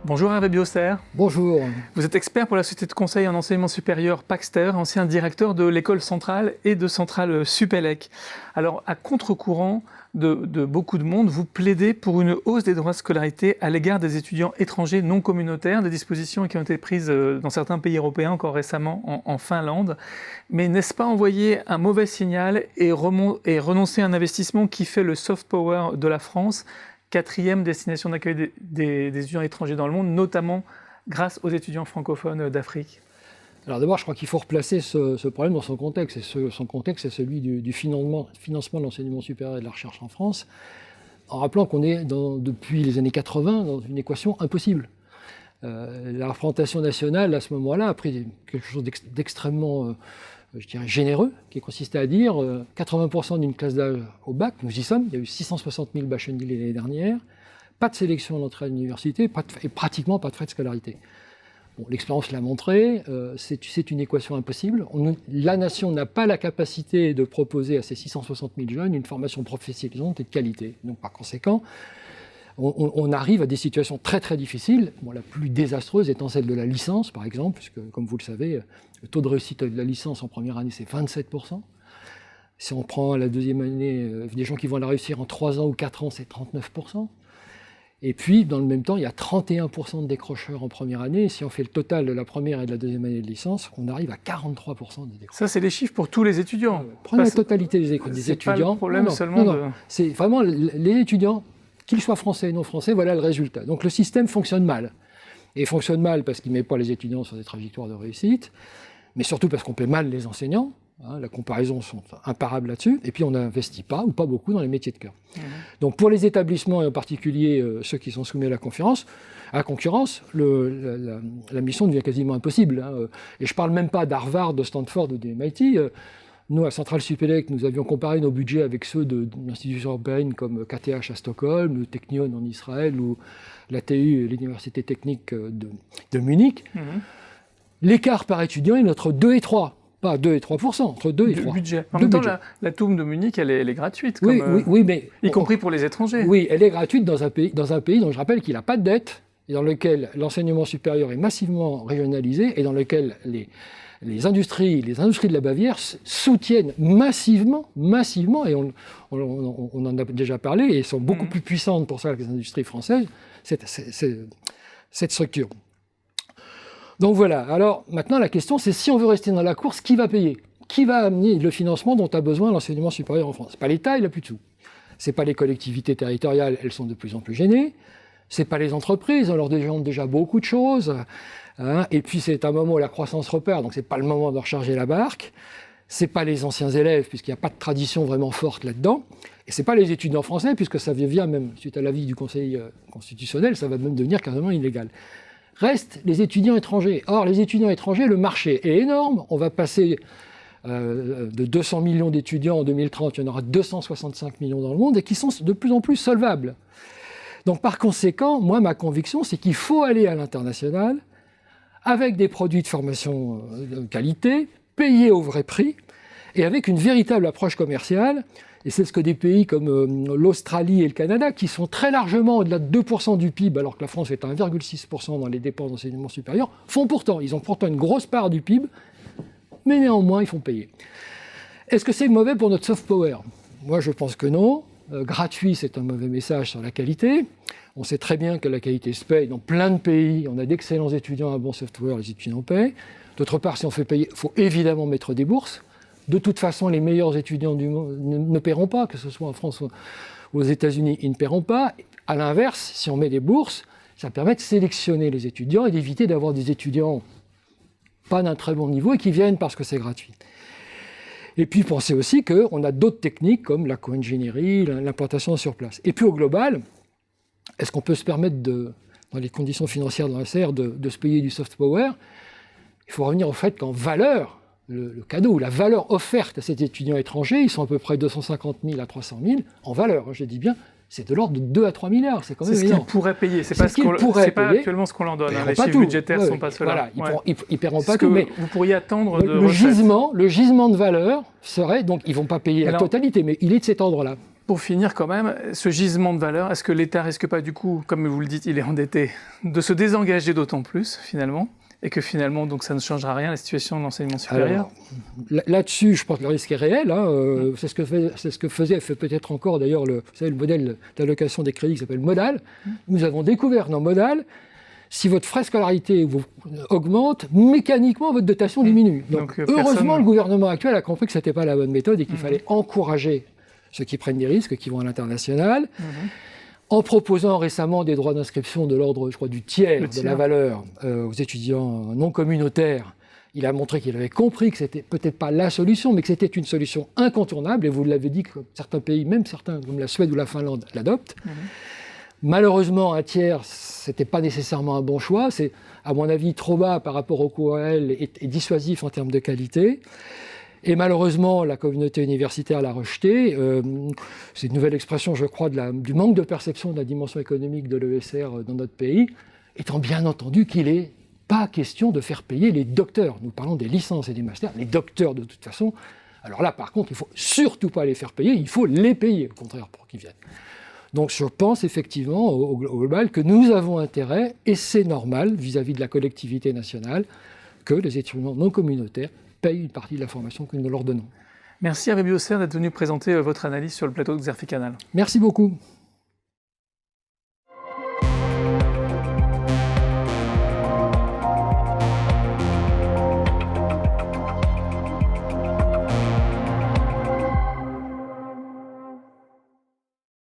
Bonjour Hervé Bioster. Bonjour. Vous êtes expert pour la société de conseil en enseignement supérieur Paxter, ancien directeur de l'école centrale et de centrale Supélec. Alors, à contre-courant de beaucoup de monde, vous plaidez pour une hausse des droits de scolarité à l'égard des étudiants étrangers non communautaires, des dispositions qui ont été prises dans certains pays européens, encore récemment en Finlande. Mais n'est-ce pas envoyer un mauvais signal et renoncer à un investissement qui fait le soft power de la France, 4e destination d'accueil des étudiants étrangers dans le monde, notamment grâce aux étudiants francophones d'Afrique? Alors d'abord, je crois qu'il faut replacer ce problème dans son contexte. Et son contexte, c'est celui du financement de l'enseignement supérieur et de la recherche en France, en rappelant qu'on est, depuis les années 80, dans une équation impossible. La représentation nationale, à ce moment-là, a pris quelque chose d'extrêmement, je dirais, généreux, qui consistait à dire 80% d'une classe d'âge au bac, nous y sommes, il y a eu 660 000 bacheliers l'année dernière, pas de sélection à l'entrée à l'université, et pratiquement pas de frais de scolarité. Bon, l'expérience l'a montré, c'est une équation impossible. La nation n'a pas la capacité de proposer à ces 660 000 jeunes une formation professionnalisante et de qualité. Donc par conséquent, on arrive à des situations très très difficiles, bon, la plus désastreuse étant celle de la licence par exemple, puisque comme vous le savez, le taux de réussite de la licence en première année c'est 27%. Si on prend la deuxième année, des gens qui vont la réussir en 3 ans ou 4 ans, c'est 39%. Et puis, dans le même temps, il y a 31% de décrocheurs en première année. Et si on fait le total de la première et de la deuxième année de licence, on arrive à 43% de décrocheurs. Ça, c'est les chiffres pour tous les étudiants. Prenez la totalité des étudiants. C'est pas le problème seulement C'est vraiment les étudiants, qu'ils soient français ou non français, voilà le résultat. Donc le système fonctionne mal. Et il fonctionne mal parce qu'il ne met pas les étudiants sur des trajectoires de réussite, mais surtout parce qu'on paie mal les enseignants. La comparaison sont imparables là-dessus, et puis on n'investit pas ou pas beaucoup dans les métiers de cœur. Donc pour les établissements, et en particulier ceux qui sont soumis à la concurrence, la mission devient quasiment impossible. Et je ne parle même pas d'Harvard, de Stanford ou des MIT. Nous, à Centrale Supélec, nous avions comparé nos budgets avec ceux d'institutions européennes comme KTH à Stockholm, le Technion en Israël ou la TU, l'Université technique de Munich. L'écart par étudiant est entre 2 et 3. Pas 2 et 3%, entre 2 et 3. Budget. En même temps, la TUM de Munich, elle est gratuite. Oui, mais... Y compris pour les étrangers. Oui, elle est gratuite dans un pays dont je rappelle qu'il n'a pas de dette, et dans lequel l'enseignement supérieur est massivement régionalisé, et dans lequel les industries de la Bavière soutiennent massivement, et on en a déjà parlé, et sont beaucoup plus puissantes pour ça que les industries françaises, cette structure. Donc voilà, alors maintenant la question c'est si on veut rester dans la course, qui va payer? Qui va amener le financement dont a besoin l'enseignement supérieur en France? C'est pas l'État, il n'a plus de sous. C'est pas les collectivités territoriales, elles sont de plus en plus gênées. C'est pas les entreprises, on leur demande déjà beaucoup de choses. Et puis c'est un moment où la croissance repart, donc c'est pas le moment de recharger la barque. C'est pas les anciens élèves, puisqu'il n'y a pas de tradition vraiment forte là-dedans. Et c'est pas les étudiants français, puisque ça vient même, suite à l'avis du Conseil constitutionnel, ça va même devenir carrément illégal. Restent les étudiants étrangers. Or, les étudiants étrangers, le marché est énorme. On va passer de 200 millions d'étudiants en 2030, il y en aura 265 millions dans le monde, et qui sont de plus en plus solvables. Donc, par conséquent, moi, ma conviction, c'est qu'il faut aller à l'international, avec des produits de formation de qualité, payés au vrai prix, et avec une véritable approche commerciale. Et c'est ce que des pays comme l'Australie et le Canada, qui sont très largement au-delà de 2% du PIB, alors que la France est à 1,6% dans les dépenses d'enseignement supérieur, font pourtant. Ils ont pourtant une grosse part du PIB, mais néanmoins, ils font payer. Est-ce que c'est mauvais pour notre soft power? Moi, je pense que non. Gratuit, c'est un mauvais message sur la qualité. On sait très bien que la qualité se paye. Dans plein de pays, on a d'excellents étudiants, un bon soft power, les étudiants paient. D'autre part, si on fait payer, il faut évidemment mettre des bourses. De toute façon, les meilleurs étudiants du monde ne paieront pas, que ce soit en France ou aux États-Unis, ils ne paieront pas. À l'inverse, si on met des bourses, ça permet de sélectionner les étudiants et d'éviter d'avoir des étudiants pas d'un très bon niveau et qui viennent parce que c'est gratuit. Et puis pensez aussi qu'on a d'autres techniques comme la co-ingénierie, l'implantation sur place. Et puis au global, est-ce qu'on peut se permettre, dans les conditions financières de l'ANSER, de se payer du soft power? Il faut revenir au fait qu'en valeur, le cadeau ou la valeur offerte à ces étudiants étrangers, ils sont à peu près 250 000 à 300 000 en valeur, je dis bien, c'est de l'ordre de 2 à 3 milliards, c'est quand même énorme. C'est ce qu'ils pourraient payer, c'est pas actuellement ce qu'on leur donne, les chiffres budgétaires ne sont pas ceux-là. Voilà, ils ne paieront pas tout, mais vous pourriez attendre le gisement de valeur serait, donc ils ne vont pas payer la totalité, mais il est de cet ordre-là. Pour finir quand même, ce gisement de valeur, est-ce que l'État risque pas du coup, comme vous le dites, il est endetté, de se désengager d'autant plus finalement, et que finalement donc ça ne changera rien la situation de l'enseignement supérieur? Alors, là-dessus, je pense que le risque est réel. C'est ce que faisait, fait peut-être encore d'ailleurs le modèle d'allocation des crédits qui s'appelle Modal. Nous avons découvert dans Modal, si votre frais de scolarité augmente, mécaniquement votre dotation diminue. Donc heureusement, le gouvernement actuel a compris que ce n'était pas la bonne méthode et qu'il fallait encourager ceux qui prennent des risques, qui vont à l'international, en proposant récemment des droits d'inscription de l'ordre, je crois, du tiers de la valeur aux étudiants non communautaires. Il a montré qu'il avait compris que c'était peut-être pas la solution, mais que c'était une solution incontournable, et vous l'avez dit que certains pays, même certains comme la Suède ou la Finlande, l'adoptent. Malheureusement, un tiers, c'était pas nécessairement un bon choix. C'est, à mon avis, trop bas par rapport au coût réel et dissuasif en termes de qualité. Et malheureusement, la communauté universitaire l'a rejeté. C'est une nouvelle expression, je crois, du manque de perception de la dimension économique de l'ESR dans notre pays, étant bien entendu qu'il n'est pas question de faire payer les docteurs. Nous parlons des licences et des masters. Les docteurs, de toute façon, alors là, par contre, il ne faut surtout pas les faire payer, il faut les payer, au contraire, pour qu'ils viennent. Donc je pense effectivement, au global, que nous avons intérêt, et c'est normal vis-à-vis de la collectivité nationale, que les étudiants non communautaires payent une partie de la formation que nous leur donnons. Merci Hervé Biosser d'être venu présenter votre analyse sur le plateau de Xerfi Canal. Merci beaucoup.